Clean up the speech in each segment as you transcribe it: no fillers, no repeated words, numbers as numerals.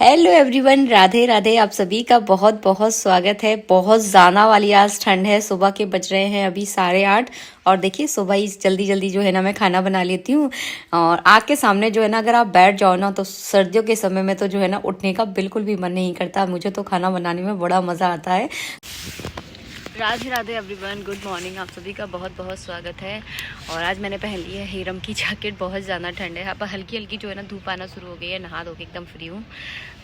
Hello everyone, Radhe Radhe. आप सभी का बहुत बहुत स्वागत है। बहुत ज़्यादा वाली आज ठंड है। सुबह के बज रहे हैं अभी 8:30 और देखिए सुबह ही जल्दी जल्दी जो है ना मैं खाना बना लेती हूँ। और आग के सामने जो है ना अगर आप बैठ जाओ ना तो सर्दियों के समय में तो जो है ना उठने का बिल्कुल भी मन नहीं करता। मुझे तो खाना बनाने में बड़ा मज़ा आता है। Radhe Radhe everyone, good morning. आप सभी का बहुत बहुत स्वागत है। और आज मैंने पहन ली है हीरम की जैकेट। बहुत ज़्यादा ठंड है। यहाँ पर हल्की हल्की जो है ना धूप आना शुरू हो गई है। नहा धो के एकदम फ्री हूँ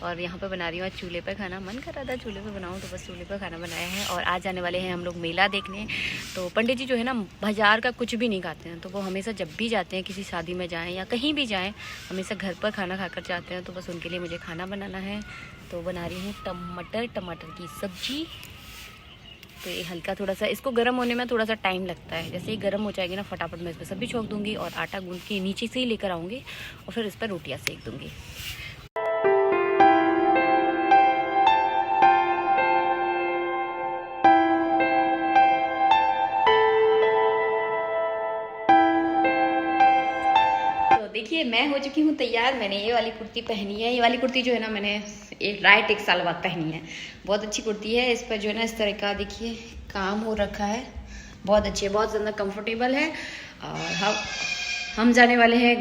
और यहाँ पे बना रही हूँ आज चूल्हे पे खाना। मन कर रहा था चूल्हे पे बनाऊँ तो बस चूल्हे पे खाना बनाया है। और आज जाने वाले हैं हम लोग मेला देखने। तो पंडित जी जो है ना बाजार का कुछ भी नहीं खाते हैं, तो वो हमेशा जब भी जाते हैं किसी शादी में जाएँ या कहीं भी जाएँ हमेशा घर पर खाना खाकर जाते हैं। तो बस उनके लिए मुझे खाना बनाना है। तो बना रही हूँ टमाटर की सब्जी। तो ये हल्का थोड़ा सा इसको गर्म होने में थोड़ा सा टाइम लगता है। जैसे ही गर्म हो जाएगी ना फटाफट मैं इस पर सब्जी छोंक दूंगी और आटा गूंद के नीचे से ही लेकर आऊँगी और फिर इस पर रोटियाँ सेक दूंगी। तो देखिए मैं हो चुकी हूँ तैयार। मैंने ये वाली कुर्ती पहनी है। ये वाली कुर्ती जो है ना मैंने एक साल बाद पहनी है। बहुत अच्छी कुर्ती है। इस पर जो है ना इस तरह का देखिए काम हो रखा है। बहुत अच्छी है, बहुत ज़्यादा कंफर्टेबल है। और हम जाने वाले हैं,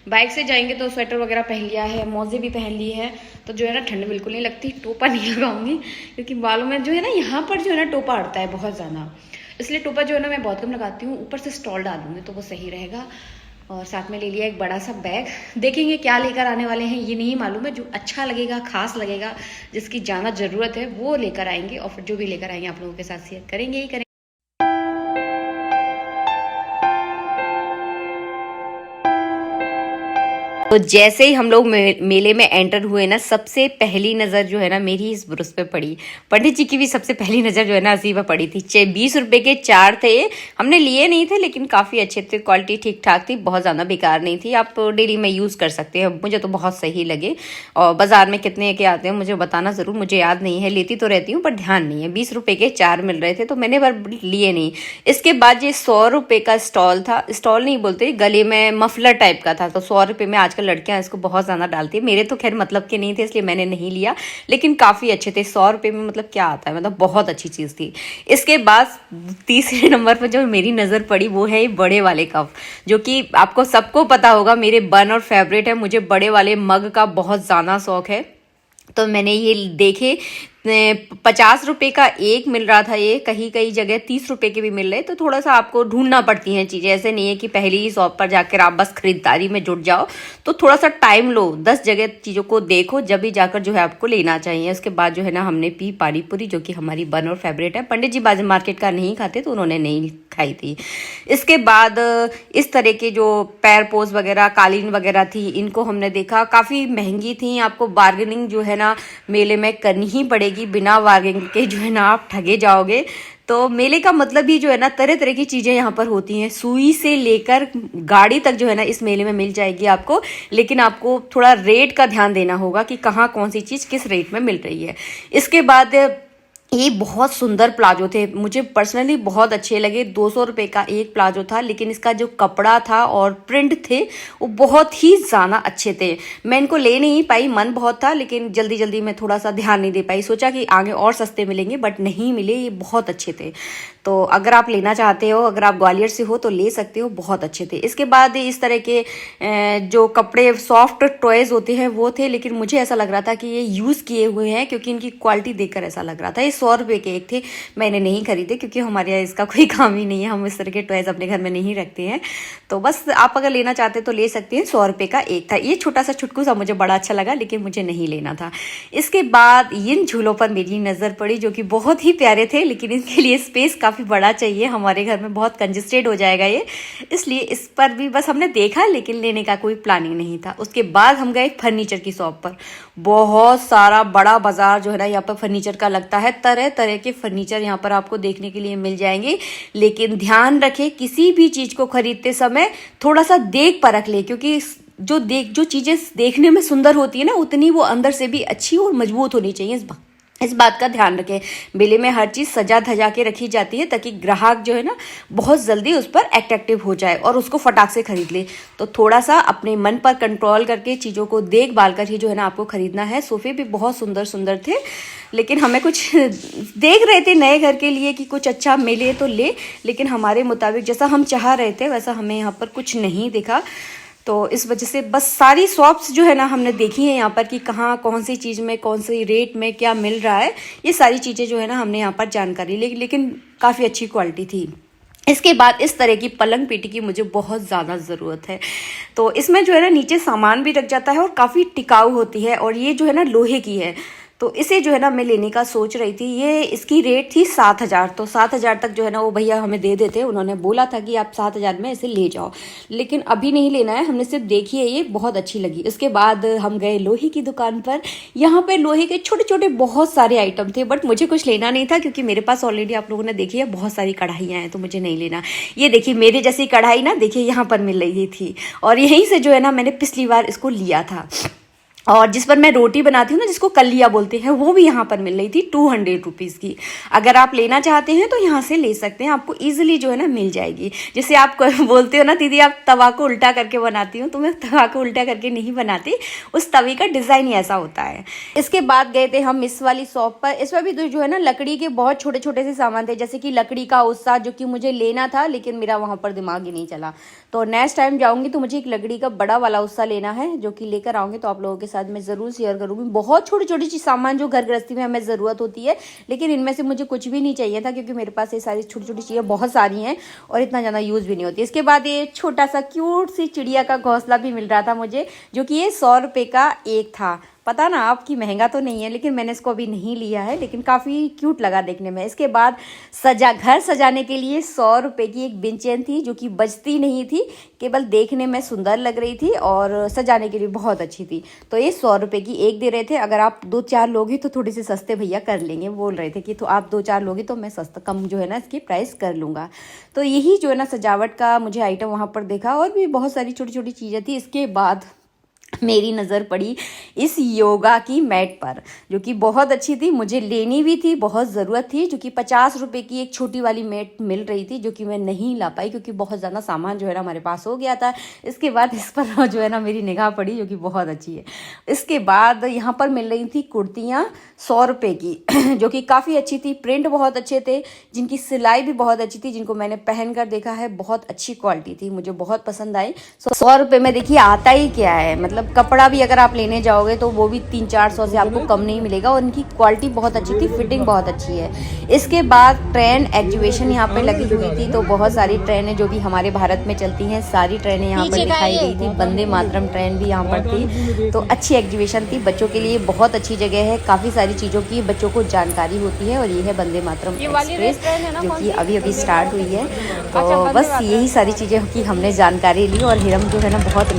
बाइक से जाएंगे तो स्वेटर वगैरह पहन लिया है, मोजे भी पहन लिए हैं। तो जो है ना ठंड बिल्कुल नहीं लगती। टोपा नहीं लगाऊंगी क्योंकि बालों में जो है ना यहाँ पर जो है ना टोपा अड़ता है बहुत ज़्यादा, इसलिए टोपा जो है ना मैं बहुत कम लगाती हूँ। ऊपर से स्टॉल डालूंगी तो वो सही रहेगा। और साथ में ले लिया एक बड़ा सा बैग। देखेंगे क्या लेकर आने वाले हैं ये नहीं मालूम है। जो अच्छा लगेगा, खास लगेगा, जिसकी ज़्यादा ज़रूरत है वो लेकर आएंगे। और फिर जो भी लेकर आएंगे आप लोगों के साथ शेयर करेंगे ही करेंगे। तो जैसे ही हम लोग मेले में एंटर हुए ना सबसे पहली नज़र जो है ना मेरी इस ब्रुश पे पड़ी। पंडित जी की भी सबसे पहली नज़र जो है ना इसी पे पड़ी थी। 20 रुपए के 4 थे। हमने लिए नहीं थे लेकिन काफ़ी अच्छे थे, क्वालिटी ठीक ठाक थी, बहुत ज़्यादा बेकार नहीं थी। आप डेली में यूज़ कर सकते हैं। मुझे तो बहुत सही लगे। और बाज़ार में कितने के आते हैं मुझे बताना ज़रूर, मुझे याद नहीं है। लेती तो रहती हूँ पर ध्यान नहीं है। 20 रुपए के 4 मिल रहे थे तो मैंने बार लिए नहीं। इसके बाद ये 100 रुपए का स्टॉल था। स्टॉल नहीं बोलते, गले में मफलर टाइप का था। तो 100 रुपए में आजकल लड़कियां इसको बहुत ज़्यादा डालती है। मेरे तो खैर मतलब के नहीं थे इसलिए मैंने नहीं लिया, लेकिन काफ़ी अच्छे थे। 100 रुपए में मतलब क्या आता है, मतलब बहुत अच्छी चीज़ थी। इसके बाद तीसरे नंबर पर जो मेरी नज़र पड़ी वो है ये बड़े वाले कप, जो कि आपको सबको पता होगा मेरे बन और फेवरेट है। मुझे बड़े वाले मग का बहुत ज़्यादा शौक है। तो मैंने ये देखे 50 रुपए का एक मिल रहा था। ये कहीं कहीं जगह 30 रुपए के भी मिल रहे। तो थोड़ा सा आपको ढूंढना पड़ती हैं चीज़ें। ऐसे नहीं है कि पहली ही शॉप पर जाकर आप बस खरीदारी में जुट जाओ। तो थोड़ा सा टाइम लो, 10 जगह चीज़ों को देखो, जब भी जाकर जो है आपको लेना चाहिए। उसके बाद जो है ना हमने पी पानी पूरी, जो कि हमारी बन और फेवरेट है। पंडित जी बाजार मार्केट का नहीं खाते तो उन्होंने नहीं खाई थी। इसके बाद इस तरह के जो पैर पोज वगैरह, कालीन वगैरह थी, इनको हमने देखा। काफ़ी महंगी थी। आपको बार्गेनिंग जो है ना मेले में करनी ही पड़ेगी। बिना बार्गेनिंग के जो है ना आप ठगे जाओगे। तो मेले का मतलब ही जो है ना तरह तरह की चीज़ें यहाँ पर होती हैं। सुई से लेकर गाड़ी तक जो है ना इस मेले में मिल जाएगी आपको। लेकिन आपको थोड़ा रेट का ध्यान देना होगा कि कहाँ कौन सी चीज़ किस रेट में मिल रही है। इसके बाद ये बहुत सुंदर प्लाजो थे, मुझे पर्सनली बहुत अच्छे लगे। 200 रुपए का एक प्लाजो था, लेकिन इसका जो कपड़ा था और प्रिंट थे वो बहुत ही ज़्यादा अच्छे थे। मैं इनको ले नहीं पाई, मन बहुत था, लेकिन जल्दी जल्दी में थोड़ा सा ध्यान नहीं दे पाई। सोचा कि आगे और सस्ते मिलेंगे बट नहीं मिले। ये बहुत अच्छे थे। तो अगर आप लेना चाहते हो, अगर आप ग्वालियर से हो तो ले सकते हो, बहुत अच्छे थे। इसके बाद इस तरह के जो कपड़े सॉफ्ट टॉयज होते हैं वो थे, लेकिन मुझे ऐसा लग रहा था कि ये यूज़ किए हुए हैं क्योंकि इनकी क्वालिटी देखकर ऐसा लग रहा था। ये 100 रुपए के एक थे। मैंने नहीं खरीदे क्योंकि हमारे यहाँ इसका कोई काम ही नहीं है। हम इस तरह के टॉयज अपने घर में नहीं रखते हैं। तो बस आप अगर लेना चाहते तो ले सकते हैं। 100 रुपए का एक था। ये छोटा सा छुटकू सा मुझे बड़ा अच्छा लगा, लेकिन मुझे नहीं लेना था। इसके बाद इन झूलों पर मेरी नज़र पड़ी, जो कि बहुत ही प्यारे थे, लेकिन इनके लिए स्पेस काफ़ी बड़ा चाहिए। हमारे घर में बहुत कंजस्टेड हो जाएगा ये, इसलिए इस पर भी बस हमने देखा, लेकिन लेने का कोई प्लानिंग नहीं था। उसके बाद हम गए फर्नीचर की शॉप पर। बहुत सारा बड़ा बाजार जो है ना यहाँ पर फर्नीचर का लगता है। तरह तरह के फर्नीचर यहाँ पर आपको देखने के लिए मिल जाएंगे। लेकिन ध्यान रखें, किसी भी चीज़ को खरीदते समय थोड़ा सा देख परख ले, क्योंकि जो चीज़ें देखने में सुंदर होती है ना उतनी वो अंदर से भी अच्छी और मजबूत होनी चाहिए। इस बात का ध्यान रखें। मेले में हर चीज़ सजा धजा के रखी जाती है ताकि ग्राहक जो है ना बहुत जल्दी उस पर अट्रैक्टिव हो जाए और उसको फटाक से खरीद ले। तो थोड़ा सा अपने मन पर कंट्रोल करके चीज़ों को देख भाल कर ही जो है ना आपको खरीदना है। सोफे भी बहुत सुंदर सुंदर थे, लेकिन हमें कुछ देख रहे थे नए घर के लिए कि कुछ अच्छा मिले तो ले, लेकिन हमारे मुताबिक जैसा हम चाह रहे थे वैसा हमें यहाँ पर कुछ नहीं दिखा। तो इस वजह से बस सारी शॉप्स जो है ना हमने देखी है यहाँ पर कि कहाँ कौन सी चीज़ में कौन सी रेट में क्या मिल रहा है, ये सारी चीज़ें जो है ना हमने यहाँ पर जानकारी ली, लेकिन काफ़ी अच्छी क्वालिटी थी। इसके बाद इस तरह की पलंग पेटी की मुझे बहुत ज़्यादा ज़रूरत है। तो इसमें जो है ना नीचे सामान भी रख जाता है और काफ़ी टिकाऊ होती है, और ये जो है ना लोहे की है। तो इसे जो है ना मैं लेने का सोच रही थी। ये इसकी रेट थी 7,000, तो 7,000 तक जो है ना वो भैया हमें दे देते। उन्होंने बोला था कि आप 7,000 में इसे ले जाओ, लेकिन अभी नहीं लेना है, हमने सिर्फ देखी है, ये बहुत अच्छी लगी। उसके बाद हम गए लोहे की दुकान पर। यहाँ पे लोहे के छोटे छोटे बहुत सारे आइटम थे, बट मुझे कुछ लेना नहीं था क्योंकि मेरे पास ऑलरेडी आप लोगों ने देखी है बहुत सारी कढ़ाइयाँ हैं, तो मुझे नहीं लेना। ये देखिए मेरे जैसी कढ़ाई ना, देखिए यहाँ पर मिल रही थी, और यहीं से जो है ना मैंने पिछली बार इसको लिया था। और जिस पर मैं रोटी बनाती हूँ ना, जिसको कलिया बोलते हैं, वो भी यहाँ पर मिल रही थी 200 रुपीज़ की। अगर आप लेना चाहते हैं तो यहाँ से ले सकते हैं, आपको इजीली जो है ना मिल जाएगी। जैसे आप बोलते हो ना दीदी आप तवा को उल्टा करके बनाती हूँ, तो मैं तवा को उल्टा करके नहीं बनाती, उस तवे का डिज़ाइन ही ऐसा होता है। इसके बाद गए थे हम इस वाली शॉप पर। इस पर भी जो है ना लकड़ी के बहुत छोटे छोटे से सामान थे, जैसे कि लकड़ी का उत्साह, जो कि मुझे लेना था, लेकिन मेरा वहाँ पर दिमाग ही नहीं चला। तो नेक्स्ट टाइम जाऊँगी तो मुझे एक लकड़ी का बड़ा वाला उत्साह लेना है, जो कि लेकर आऊँगी तो आप लोगों के साथ मैं ज़रूर शेयर करूँगी। बहुत छोटी छोटी चीज़ सामान जो घर गृहस्थी में हमें ज़रूरत होती है, लेकिन इनमें से मुझे कुछ भी नहीं चाहिए था क्योंकि मेरे पास ये सारी छोटी छोटी चीज़ें बहुत सारी हैं और इतना ज़्यादा यूज़ भी नहीं होती। इसके बाद ये छोटा सा क्यूट सी चिड़िया का घोंसला भी मिल रहा था मुझे, जो कि ये 100 रुपये का एक था। पता ना आपकी महंगा तो नहीं है, लेकिन मैंने इसको अभी नहीं लिया है, लेकिन काफ़ी क्यूट लगा देखने में। इसके बाद घर सजाने के लिए 100 रुपये की एक बेंचेन थी, जो कि बजती नहीं थी, केवल देखने में सुंदर लग रही थी और सजाने के लिए बहुत अच्छी थी। तो ये 100 रुपये की एक दे रहे थे। अगर आप 2-4 लोगी तो थोड़ी सी सस्ते भैया कर लेंगे, बोल रहे थे कि तो आप 2-4 लोगी तो मैं सस्ता कम जो है ना इसकी प्राइस कर लूँगा। तो यही जो है ना सजावट का मुझे आइटम वहाँ पर देखा, और भी बहुत सारी छोटी छोटी चीज़ें थी। इसके बाद मेरी नज़र पड़ी इस योगा की मैट पर, जो कि बहुत अच्छी थी, मुझे लेनी भी थी, बहुत ज़रूरत थी। जो कि 50 रुपये की एक छोटी वाली मैट मिल रही थी, जो कि मैं नहीं ला पाई क्योंकि बहुत ज़्यादा सामान जो है ना हमारे पास हो गया था। इसके बाद इस पर जो है ना मेरी निगाह पड़ी, जो कि बहुत अच्छी है। इसके बाद यहाँ पर मिल रही थी कुर्तियाँ 100 रुपये की, जो कि काफ़ी अच्छी थी, प्रिंट बहुत अच्छे थे, जिनकी सिलाई भी बहुत अच्छी थी, जिनको मैंने पहन कर देखा है, बहुत अच्छी क्वालिटी थी, मुझे बहुत पसंद आई। 100 रुपये में देखिए आता ही क्या है, मतलब कपड़ा भी अगर आप लेने जाओगे तो वो भी 300-400 से आपको कम नहीं मिलेगा, और इनकी क्वालिटी बहुत अच्छी थी, फिटिंग बहुत अच्छी है। इसके बाद ट्रेन एग्जीबिशन यहाँ पे लगी हुई थी, तो बहुत सारी ट्रेनें जो भी हमारे भारत में चलती हैं सारी ट्रेनें यहाँ पर दिखाई गई थी। वंदे मातरम ट्रेन भी यहाँ पर थी, तो अच्छी एग्जीबिशन थी। बच्चों के लिए बहुत अच्छी जगह है, काफ़ी सारी चीज़ों की बच्चों को जानकारी होती है। और ये है वंदे मातरम एक्सप्रेस, जो कि अभी अभी स्टार्ट हुई है। तो बस यही सारी चीज़ें की हमने जानकारी ली, और हिरम जो है ना बहुत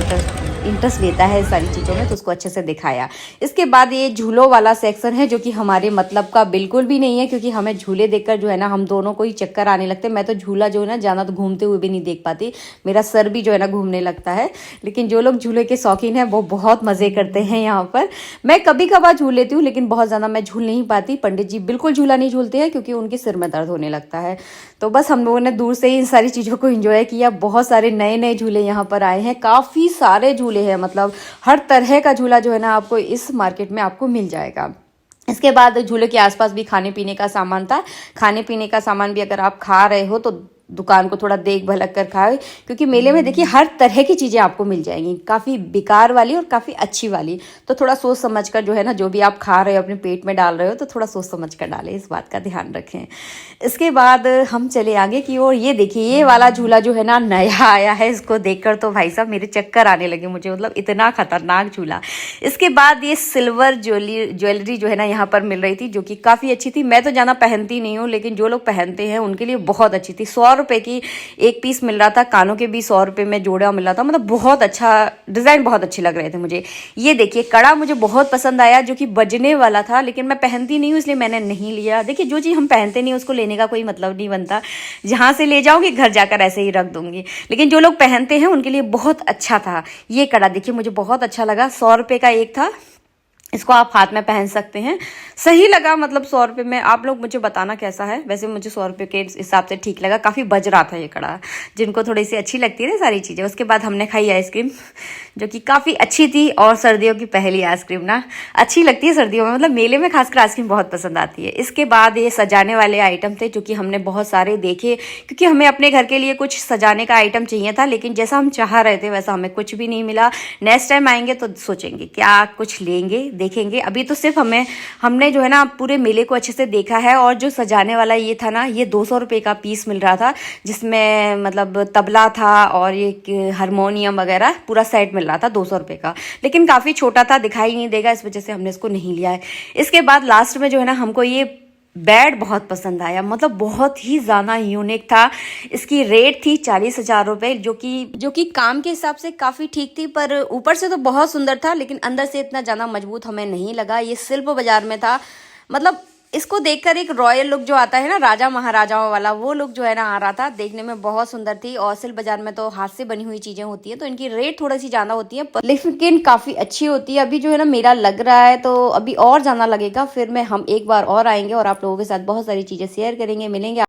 इंटरेस्ट लेता है सारी चीज़ों में, तो उसको अच्छे से दिखाया। इसके बाद ये झूलों वाला सेक्शन है, जो कि हमारे मतलब का बिल्कुल भी नहीं है, क्योंकि हमें झूले देखकर जो है ना हम दोनों को ही चक्कर आने लगते हैं। मैं तो झूला जो है ना ज़्यादा तो घूमते हुए भी नहीं देख पाती, मेरा सर भी जो है ना घूमने लगता है। लेकिन जो लोग झूले के शौकीन हैं वो बहुत मज़े करते हैं यहाँ पर। मैं कभी कभार झूल लेती हूँ, लेकिन बहुत ज़्यादा मैं झूल नहीं पाती। पंडित जी बिल्कुल झूला नहीं झूलते हैं क्योंकि उनके सिर में दर्द होने लगता है। तो बस हम लोगों ने दूर से ही इन सारी चीज़ों को एंजॉय किया। बहुत सारे नए नए झूले यहाँ पर आए हैं, काफ़ी सारे झूले हैं, मतलब हर तरह का झूला जो है ना आपको इस मार्केट में आपको मिल जाएगा। इसके बाद झूले के आसपास भी खाने पीने का सामान था। खाने पीने का सामान भी अगर आप खा रहे हो तो दुकान को थोड़ा देख भलक कर खाए, क्योंकि मेले में देखिए हर तरह की चीज़ें आपको मिल जाएंगी, काफ़ी बेकार वाली और काफ़ी अच्छी वाली। तो थोड़ा सोच समझ कर जो है ना जो भी आप खा रहे हो अपने पेट में डाल रहे हो तो थोड़ा सोच समझ कर डालें, इस बात का ध्यान रखें। इसके बाद हम चले आगे की ओर। ये देखिए ये वाला झूला जो है ना नया आया है, इसको देखकर तो भाई साहब मेरे चक्कर आने लगे मुझे, मतलब इतना खतरनाक झूला। इसके बाद ये सिल्वर ज्वेलरी जो है ना यहाँ पर मिल रही थी, जो कि काफ़ी अच्छी थी। मैं तो ज़्यादा पहनती नहीं हूँ, लेकिन जो लोग पहनते हैं उनके लिए बहुत अच्छी थी। 100 रुपये की एक पीस मिल रहा था, कानों के भी 100 रुपये में जोड़ा मिल रहा था, मतलब बहुत अच्छा डिज़ाइन, बहुत अच्छे लग रहे थे मुझे। ये देखिए कड़ा मुझे बहुत पसंद आया, जो कि बजने वाला था, लेकिन मैं पहनती नहीं हूँ इसलिए मैंने नहीं लिया। देखिए जो चीज़ हम पहनते नहीं उसको लेने का कोई मतलब नहीं बनता, जहाँ से ले जाऊँगी घर जाकर ऐसे ही रख दूँगी, लेकिन जो लोग पहनते हैं उनके लिए बहुत अच्छा था। ये कड़ा देखिए मुझे बहुत अच्छा लगा, 100 रुपये का एक था। इसको आप हाथ में पहन सकते हैं। सही लगा, मतलब 100 रुपये में। आप लोग मुझे बताना कैसा है। वैसे मुझे 100 रुपये के हिसाब से ठीक लगा। काफ़ी बज रहा था ये कड़ा, जिनको थोड़ी सी अच्छी लगती है ना सारी चीज़ें। उसके बाद हमने खाई आइसक्रीम, जो कि काफ़ी अच्छी थी, और सर्दियों की पहली आइसक्रीम ना अच्छी लगती है सर्दियों में, मतलब मेले में खासकर आइसक्रीम बहुत पसंद आती है। इसके बाद ये सजाने वाले आइटम थे, जो कि हमने बहुत सारे देखे, क्योंकि हमें अपने घर के लिए कुछ सजाने का आइटम चाहिए था, लेकिन जैसा हम चाह रहे थे वैसा हमें कुछ भी नहीं मिला। नेक्स्ट टाइम आएंगे तो सोचेंगे क्या कुछ लेंगे, देखेंगे। अभी तो सिर्फ हमने जो है ना पूरे मेले को अच्छे से देखा है। और जो सजाने वाला ये था ना, ये 200 रुपये का पीस मिल रहा था, जिसमें मतलब तबला था और ये हारमोनियम वगैरह पूरा सेट मिल रहा था 200 रुपये का। लेकिन काफ़ी छोटा था, दिखाई नहीं देगा, इस वजह से हमने इसको नहीं लिया है। इसके बाद लास्ट में जो है ना हमको ये बेड बहुत पसंद आया, मतलब बहुत ही ज़्यादा यूनिक था। इसकी रेट थी 40,000 रुपये, जो कि काम के हिसाब से काफ़ी ठीक थी, पर ऊपर से तो बहुत सुंदर था, लेकिन अंदर से इतना ज़्यादा मजबूत हमें नहीं लगा। ये शिल्प बाजार में था, मतलब इसको देखकर एक रॉयल लुक जो आता है ना, राजा महाराजाओं वाला, वो लुक जो है ना आ रहा था। देखने में बहुत सुंदर थी। और सिल्क बाजार में तो हाथ से बनी हुई चीजें होती हैं, तो इनकी रेट थोड़ी सी ज्यादा होती है, लेकिन काफी अच्छी होती है। अभी जो है ना मेरा लग रहा है, तो अभी और जाना लगेगा। फिर हम एक बार और आएंगे और आप लोगों के साथ बहुत सारी चीजें शेयर करेंगे, मिलेंगे।